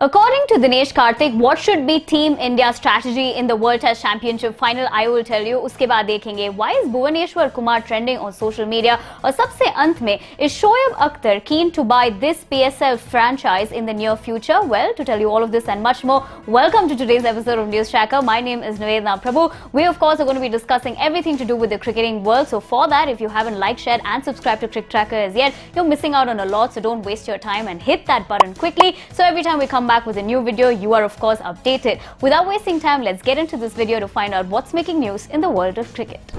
According to Dinesh Karthik, what should be Team India's strategy in the World Test Championship final? I will tell you. उसके बाद देखेंगे why is Bhuvneshwar Kumar trending on social media? और सबसे अंत में is Shoaib Akhtar keen to buy this PSL franchise in the near future? Well, to tell you all of this and much more, welcome to today's episode of News Tracker. My name is Nivedna Prabhu. We of course are going to be discussing everything to do with the cricketing world. So for that, if you haven't liked, shared and subscribed to Cricket Tracker as yet, you're missing out on a lot. So don't waste your time and hit that button quickly. So every time we come back with a new video, you are of course updated. Without wasting time, let's get into this video to find out what's making news in the world of cricket.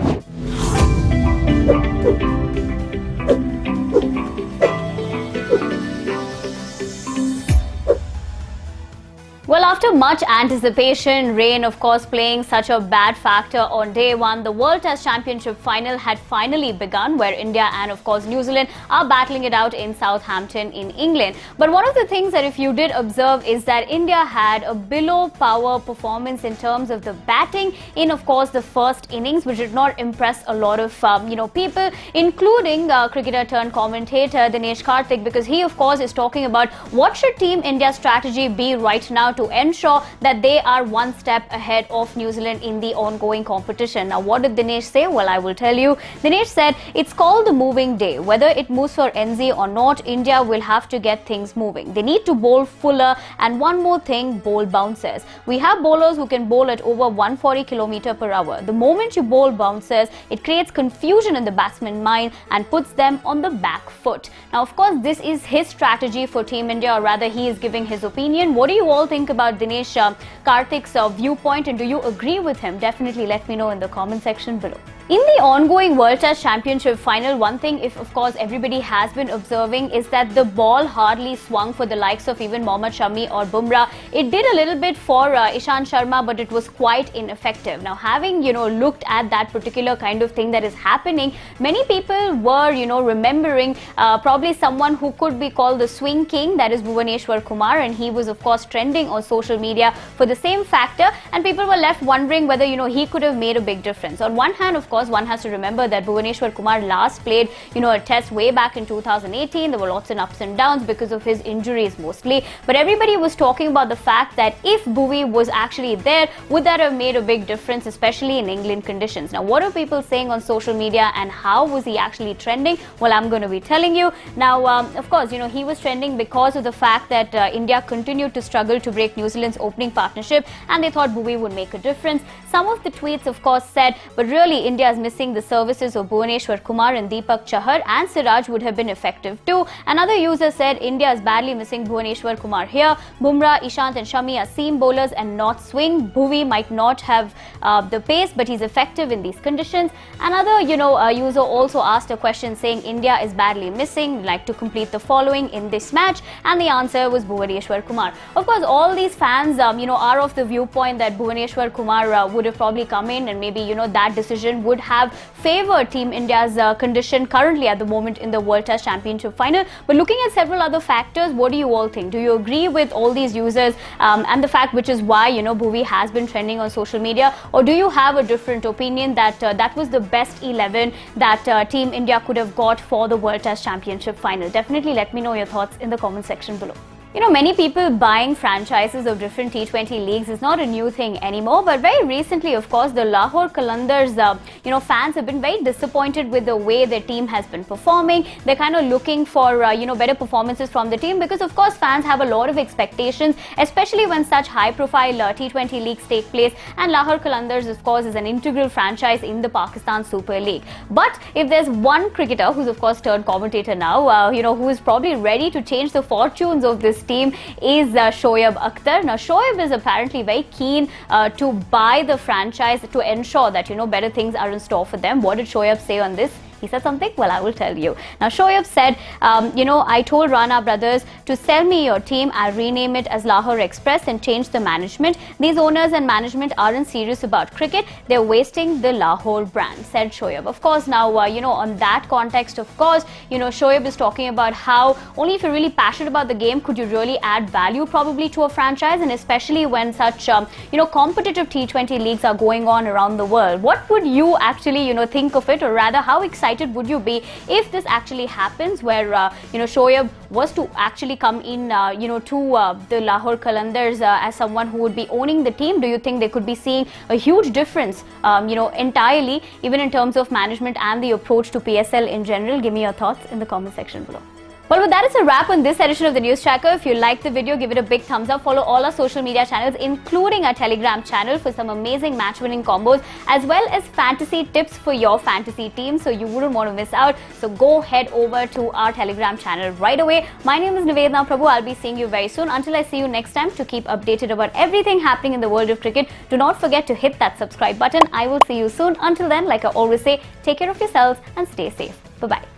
Well, after much anticipation, rain of course playing such a bad factor on day one, the World Test Championship final had finally begun, where India and of course New Zealand are battling it out in Southampton in England. But one of the things that if you did observe is that India had a below power performance in terms of the batting in of course the first innings, which did not impress a lot of people, including cricketer turned commentator Dinesh Karthik, because he of course is talking about what should Team India's strategy be right now to ensure that they are one step ahead of New Zealand in the ongoing competition. Now, what did Dinesh say? Well, I will tell you. Dinesh said it's called the moving day. Whether it moves for NZ or not, India will have to get things moving. They need to bowl fuller, and one more thing, bowl bouncers. We have bowlers who can bowl at over 140 km/h. The moment you bowl bouncers, it creates confusion in the batsman's mind and puts them on the back foot. Now, of course, this is his strategy for Team India, or rather he is giving his opinion. What do you all think about Dinesh Karthik's viewpoint, and do you agree with him? Definitely let me know in the comment section below. In the ongoing World Test Championship final, one thing if of course everybody has been observing is that the ball hardly swung for the likes of even Mohammed, Shami or Bumrah. It did a little bit for Ishant Sharma, but it was quite ineffective. Now, having looked at that particular kind of thing that is happening, many people were remembering probably someone who could be called the swing king, that is Bhuvneshwar Kumar, and he was of course trending on social media for the same factor, and people were left wondering whether he could have made a big difference. On one hand, of course, one has to remember that Bhuvneshwar Kumar last played a test way back in 2018. There were lots of ups and downs because of his injuries mostly, but everybody was talking about the fact that if Bhuvi was actually there, would that have made a big difference, especially in England conditions? Now, what are people saying on social media and how was he actually trending? Well, I'm going to be telling you. Now, of course, he was trending because of the fact that India continued to struggle to break New Zealand's opening partnership, and they thought Bhuvi would make a difference. Some of the tweets of course said, but really India is missing the services of Bhuvneshwar Kumar, and Deepak Chahar and Siraj would have been effective too. Another user said India is badly missing Bhuvneshwar Kumar here. Bumrah, Ishant and Shami are seam bowlers and not swing. Bhuvi might not have the pace, but he's effective in these conditions. Another user also asked a question saying India is badly missing, like to complete the following in this match, and the answer was Bhuvneshwar Kumar. Of course, all these fans are of the viewpoint that Bhuvneshwar Kumar would have probably come in, and maybe that decision would have favored Team India's condition currently at the moment in the World Test Championship final. But looking at several other factors, what do you all think? Do you agree with all these users and the fact which is why Bhuvi has been trending on social media, or do you have a different opinion that that was the best 11 that Team India could have got for the World Test Championship final? Definitely let me know your thoughts in the comment section below. Many people buying franchises of different T20 leagues is not a new thing anymore, but very recently, of course, the Lahore Qalandars, fans have been very disappointed with the way their team has been performing. They're kind of looking for, better performances from the team, because, of course, fans have a lot of expectations, especially when such high-profile T20 leagues take place. And Lahore Qalandars, of course, is an integral franchise in the Pakistan Super League. But if there's one cricketer who's, of course, turned commentator now, who is probably ready to change the fortunes of this team, is Shoaib Akhtar. Now, Shoaib is apparently very keen to buy the franchise to ensure that better things are in store for them. What did Shoaib say on this? He said something? Well, I will tell you. Now, Shoaib said, I told Rana brothers to sell me your team. I'll rename it as Lahore Express and change the management. These owners and management aren't serious about cricket. They're wasting the Lahore brand, said Shoaib. Of course, now, on that context, of course, Shoaib is talking about how only if you're really passionate about the game could you really add value probably to a franchise, and especially when such, competitive T20 leagues are going on around the world. What would you actually, think of it, or rather, how excited excited would you be if this actually happens, where Shoaib was to actually come in to the Lahore Qalandars as someone who would be owning the team? Do you think they could be seeing a huge difference entirely, even in terms of management and the approach to PSL in general? Give me your thoughts in the comment section below. Well, with that is a wrap on this edition of the News Tracker. If you liked the video, give it a big thumbs up. Follow all our social media channels, including our Telegram channel, for some amazing match-winning combos, as well as fantasy tips for your fantasy team, so you wouldn't want to miss out. So go head over to our Telegram channel right away. My name is Nivedna Prabhu. I'll be seeing you very soon. Until I see you next time, to keep updated about everything happening in the world of cricket, do not forget to hit that subscribe button. I will see you soon. Until then, like I always say, take care of yourselves and stay safe. Bye-bye.